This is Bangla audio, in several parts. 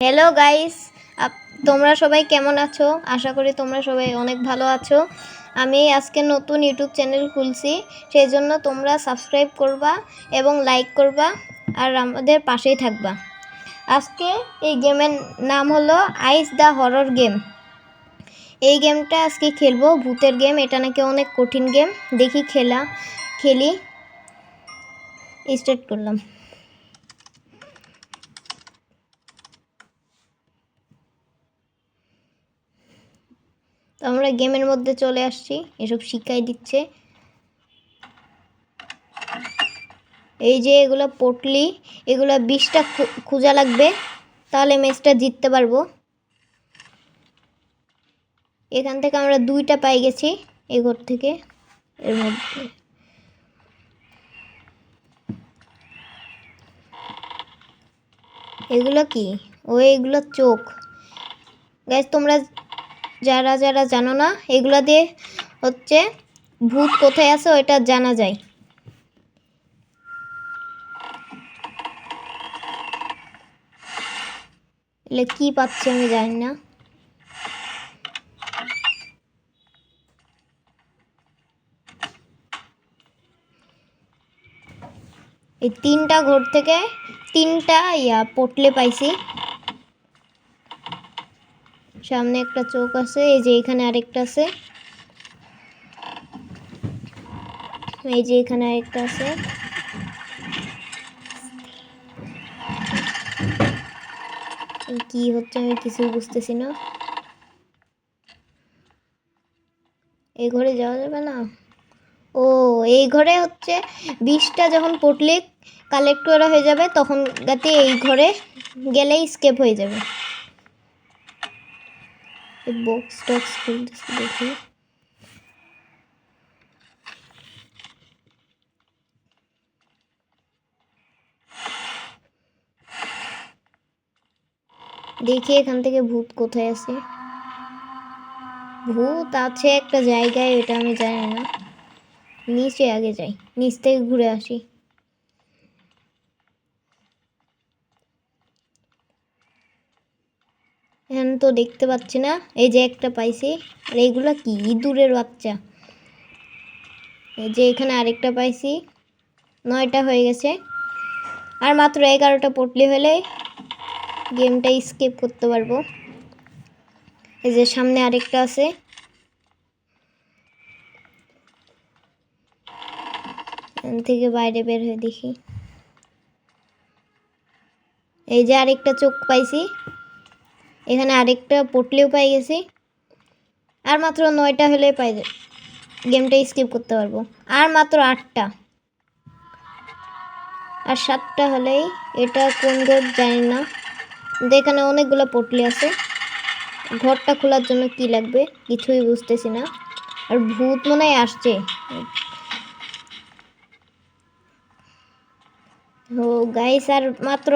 হ্যালো গাইস, তোমরা সবাই কেমন আছো? আশা করি তোমরা সবাই অনেক ভালো আছো। আমি আজকে নতুন ইউটিউব চ্যানেল খুলছি, সেই জন্য তোমরা সাবস্ক্রাইব করবা এবং লাইক করবা আর আমাদের পাশেই থাকবা। আজকে এই গেমের নাম হলো আইস দ্য হরর গেম। এই গেমটা আজকে খেলবো, ভূতের গেম। এটা নাকি অনেক কঠিন গেম। দেখি খেলি। স্টার্ট করলাম। তো আমরা গেমের মধ্যে চলে আসছি, এসব শিখাই দিচ্ছে। এই যে এগুলো পটলি, এগুলো 20টা খোঁজা লাগবে, তাহলে ম্যাচটা জিততে পারবো। এখান থেকে আমরা 2টা পাই গেছি এই ঘর থেকে। এর মধ্যে এগুলো কি? এগুলো চোখ। গাইস, তোমরা যারা যারা জানো না, এগুলা দিয়ে হচ্ছে ভূত কোথায় আছে ওইটা জানা যায়। এলে কি পাচ্ছি আমি জানি না। এই 3টা ঘর থেকে 3টা পটলে পাইছি। সামনে একটা চোখ আছে, এই যে এখানে আরেকটা আছে, এই যে এখানে আরেকটা আছে। কি হচ্ছে আমি কিছুই বুঝতেছি না। এই ঘরে যাওয়া যাবে না। এই ঘরে হচ্ছে 20টা যখন পটলি কালেক্ট করা হয়ে যাবে, তখন গাতে এই ঘরে গেলেই স্কেপ হয়ে যাবে। বক্স টক্স খুলতেছি, দেখি। দেখি এখান থেকে ভূত কোথায় আছে। ভূত আছে একটা জায়গায়, এটা আমি জানি না। নিচে আগে যাই, নিচ থেকে ঘুরে আসি। এখন তো দেখতে পাচ্ছি না। এই যে একটা পাইছি। আর এইগুলা কি? ইঁদুরের বাচ্চা। এই যে এখানে আরেকটা পাইছি। 9টা হয়ে গেছে। আর মাত্র 11টা পটলি হলে গেমটা স্কিপ করতে পারবো। এই যে সামনে আরেকটা আছে। এখান থেকে বাইরে বের হয়ে দেখি। এই যে আরেকটা চোখ পাইছি। এখানে আরেকটা পটলিও পাই গেছি। আর মাত্র 9টা হলে গেমটা স্কিপ করতে পারবো। আর মাত্র 8টা। আর 7টা হলেই, এটা কোন ঘর জানি না। এখানে অনেকগুলো পটলি আছে। ঘরটা খোলার জন্য কি লাগবে কিছুই বুঝতেছি না। আর ভূত মনে হয় আসছে। ও গাইস, আর মাত্র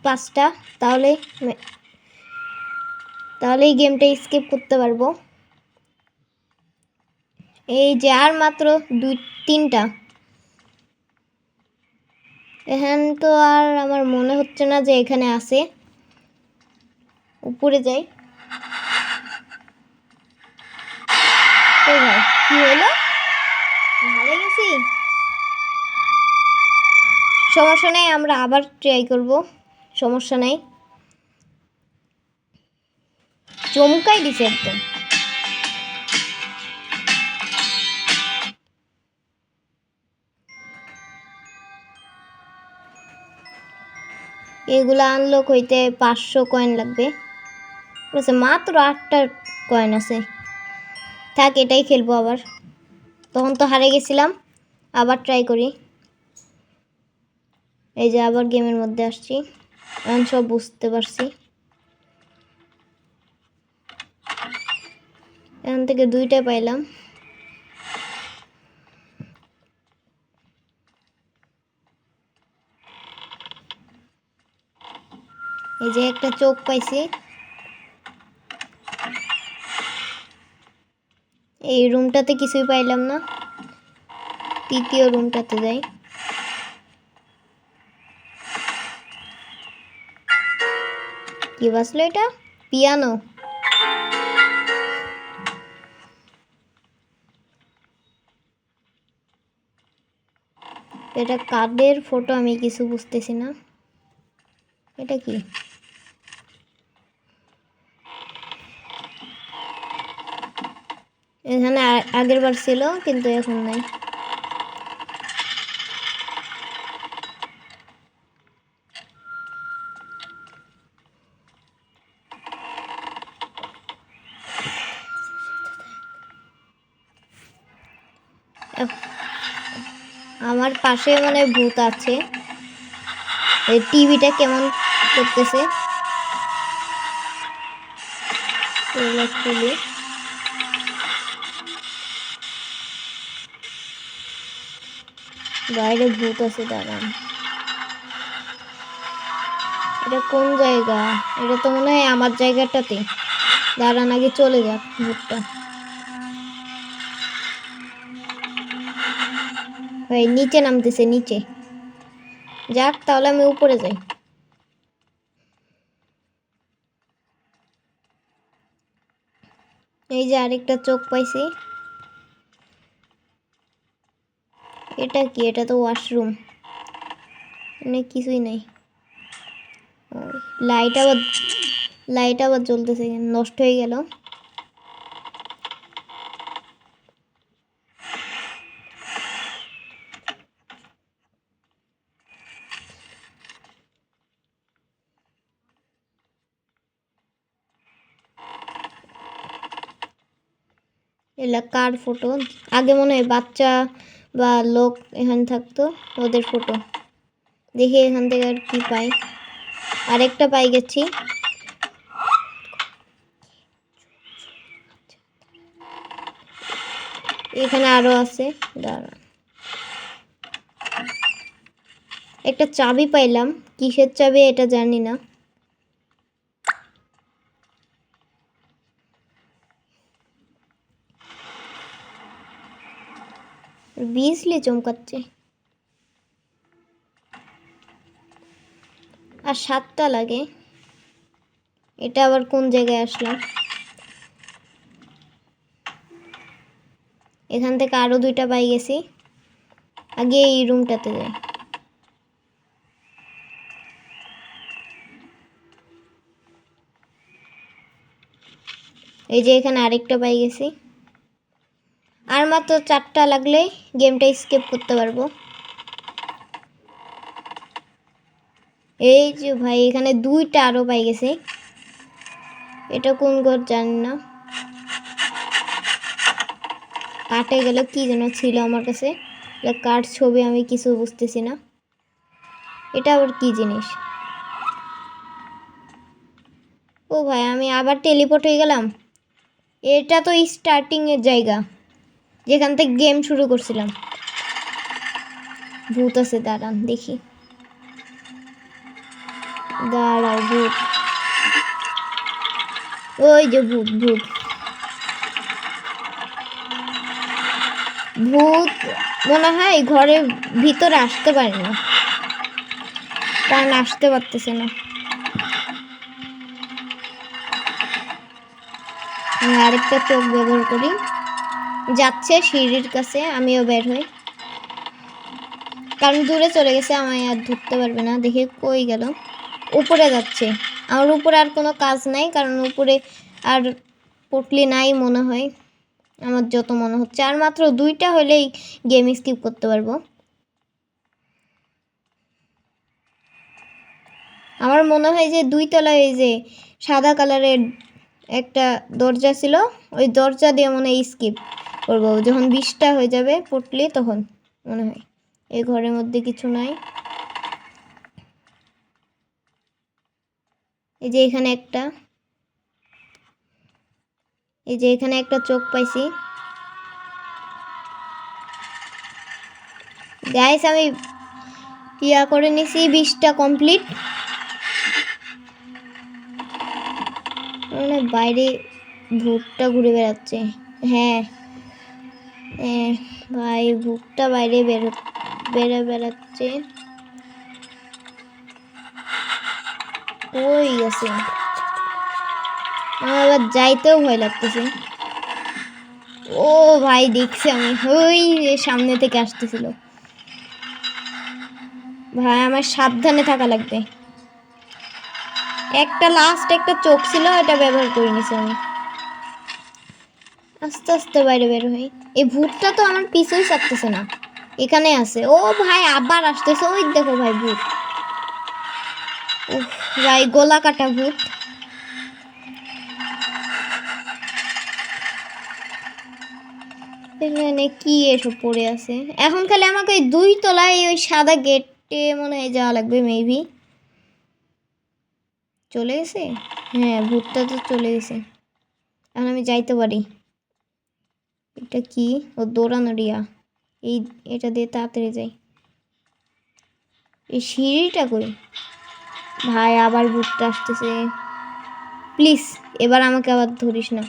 5টা, তাহলেই গেমটা স্কিপ করতে পারবো। এই যে আর মাত্র 3টা। এখানে তো আর আমার মনে হচ্ছে না যে এখানে আছে। উপরে যাই। ভাই, কি হলো? হারে গেছি। সমস্যা নেই, আমরা আবার ট্রাই করব। সমস্যা নেই। চমকাই দিছে একদম। এগুলো আনলক হইতে 500 কয়েন লাগবে। মাত্র 8টা কয়েন আছে। থাক, এটাই খেলবো আবার। তখন তো হারে গেছিলাম। আবার ট্রাই করি। এই যে আবার গেমের মধ্যে আসছি। এখন সব বুঝতে পারছি। এখান থেকে 2টা পাইলাম। এই যে একটা চোখ পাইছি। এই রুমটাতে কিছুই পাইলাম না। তৃতীয় রুমটাতে যাই। কি বাজলো এটা? পিয়ানো। এটা কাদের ফটো আমি কিছু বুঝতেছি না। এটা কি? এখানে আগের বার ছিল কিন্তু এখন নাই। আমার পাশে মানে ভূত আছে। এই টিভিটা কেমন করতেছে। খুলি। বাইরে ভূত আছে, দাঁড়ান। এটা কোন জায়গা? এটা তো মনে হয় আমার জায়গাটাতে। দাঁড়ান, আগে চলে যাক ভূতটা। ভাই নিচে নামতেছে, নিচে যাক, তাহলে আমি উপরে যাই। এই যে আরেকটা চোখ পাইছি। এটা কি? এটা তো ওয়াশরুম, মানে কিছুই নাই। লাইট আবার জ্বলতেছে, নষ্ট হয়ে গেল। এলা কার ফটো? আগে মনে হয় বাচ্চা বা লোক এখানে থাকতো, ওদের ফটো। দেখি এখান থেকে আর কি পাই। আরেকটা পাই গেছি। এখানে আরো আছে, দাঁড়ান। একটা চাবি পাইলাম, কিসের চাবি এটা জানি না। বিজলি চমকাচ্ছে। আর 7টা লাগে। এটা আবার কোন জায়গায় আসলাম? এখান থেকে আরো 2টা পাই গেছি। আগে এই রুমটাতে যাই। এই যে এখানে আরেকটা পাই গেছি। আর মাত্র 4টা লাগলে গেমটা স্কিপ করতে পারবো। এই যে ভাই এখানে 2টা আরো পাই গেছে। এটা কোন ঘর জানি না। কাটে গেল, কি যেন ছিল আমার কাছে। কার ছবি আমি কিছু বুঝতেছি না। এটা আবার কি জিনিস? ও ভাই, আমি আবার টেলিপোর্ট হয়ে গেলাম। এটা তো স্টার্টিং এর জায়গা, যেখান থেকে গেম শুরু করছিলাম। ভূত আছে, দাঁড়ান দেখি। দাঁড়াও, ভূত। ওই যে ভূত ভূত ভূত মনে হয় ঘরের ভিতরে আসতে পারে না, কারণ আসতে পারতেছে না। আমি আরেকটা চোখ ব্যবহার করি। যাচ্ছে সিঁড়ির কাছে, আমিও বের হই, কারণ দূরে চলে গেছে, আমায় আর ধরতে পারবে না। দেখে কই গেল? উপরে যাচ্ছে। আমার উপরে আর কোনো কাজ নাই, কারণ উপরে আর পটলি নাই মনে হয়, আমার যত মনে হচ্ছে। আর মাত্র 2টা হলেই গেম স্কিপ করতে পারবো। আমার মনে হয় যে 2 তলায় এই যে সাদা কালারের একটা দরজা ছিল, ওই দরজা দিয়ে মনে হয় স্কিপ করবো যখন 20টা হয়ে যাবে পটলি, তখন মনে হয়। এই ঘরের মধ্যে কিছু নাই। এই যে এখানে একটা, এই যে এখানে একটা চোখ পাইছি। গাইস আমি ইয়া করে নিছি, 20টা কমপ্লিট। মানে বাইরে ভূতটা ঘুরে বেড়াচ্ছে। হ্যাঁ ভাই, ভূতটা বাইরে বেড়াচ্ছে। কই গেছে? আমার আবার যাইতেও ভয় লাগতেছে। ও ভাই দেখছি আমি, ওই সামনে থেকে আসতেছিল। ভাই আমার সাবধানে থাকা লাগবে। একটা লাস্ট একটা চোখ ছিল, এটা ব্যবহার করে নিছি আমি। আস্তে আস্তে বাইরে বের হই। এই ভূতটা তো আমার পিছুই ছাড়তেছে না, এখানে আছে। ও ভাই আবার আসতেছে, ওই দেখো ভাই ভূত। উফ ভাই গলা কাটা ভূত। এখানে কি এসব পড়ে আছে? এখন খালি আমাকে ওই 2 তলায় ওই সাদা গেটে মনে হয় যাওয়া লাগবে মেবি। চলে গেছে? হ্যাঁ ভূতটা তো চলে গেছে। এখন আমি যাইতে পারি। এটা কি? ও দৌড়ানো রিয়া। এটা দিয়ে তাড়াতাড়ি যাই। এই সিঁড়িটা কই? ভাই আবার ভূতটা আসতেছে। প্লিজ এবার আমাকে আবার ধরিস না।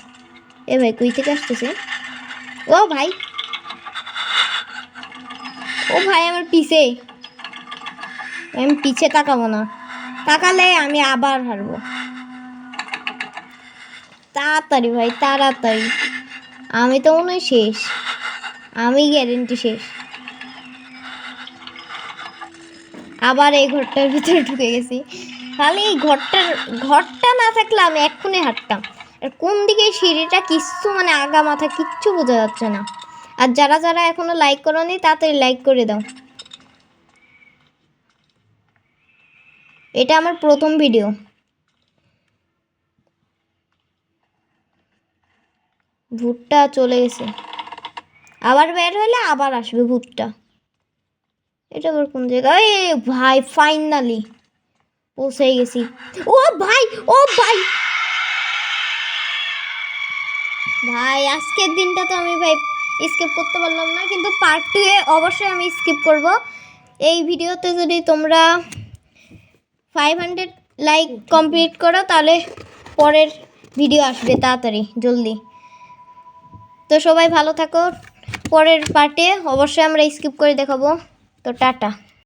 এ ভাই কই থেকে আসতেছে? ও ভাই, ও ভাই আমার পিছে। আমি পিছে তাকাবো না, তাকালে আমি আবার হারবো। তাড়াতাড়ি ভাই তাড়াতাড়ি, আমি তো মনে হয় শেষ, আমি গ্যারেন্টি শেষ। আবার এই ঘরটার ভিতরে ঢুকে গেছি। খালি এই ঘরটা না থাকলে আমি এক্ষুনি হাঁটতাম। আর কোন দিকে সিঁড়িটা কিচ্ছু মানে আগা মাথা কিচ্ছু বোঝা যাচ্ছে না। আর যারা যারা এখনো লাইক করোনি তাড়াতাড়ি লাইক করে দাও। এটা আমার প্রথম ভিডিও। ভূতটা চলে গেছে, আবার বের হলে আবার আসবে ভূতটা। এটা আবার কোন জায়গায়? ভাই ফাইনালি পৌঁছে গেছি। ও ভাই, ও ভাই, ভাই আজকের দিনটা তো আমি ভাই স্কিপ করতে পারলাম না, কিন্তু পার্ট 2 এ অবশ্যই আমি স্কিপ করব। এই ভিডিওতে যদি তোমরা 500 লাইক কমপ্লিট করো তাহলে পরের ভিডিও আসবে তাড়াতাড়ি জলদি। তো সবাই ভালো থাকো, পরের পার্টে অবশ্যই আমরা স্কিপ করে দেখাবো। তো টাটা।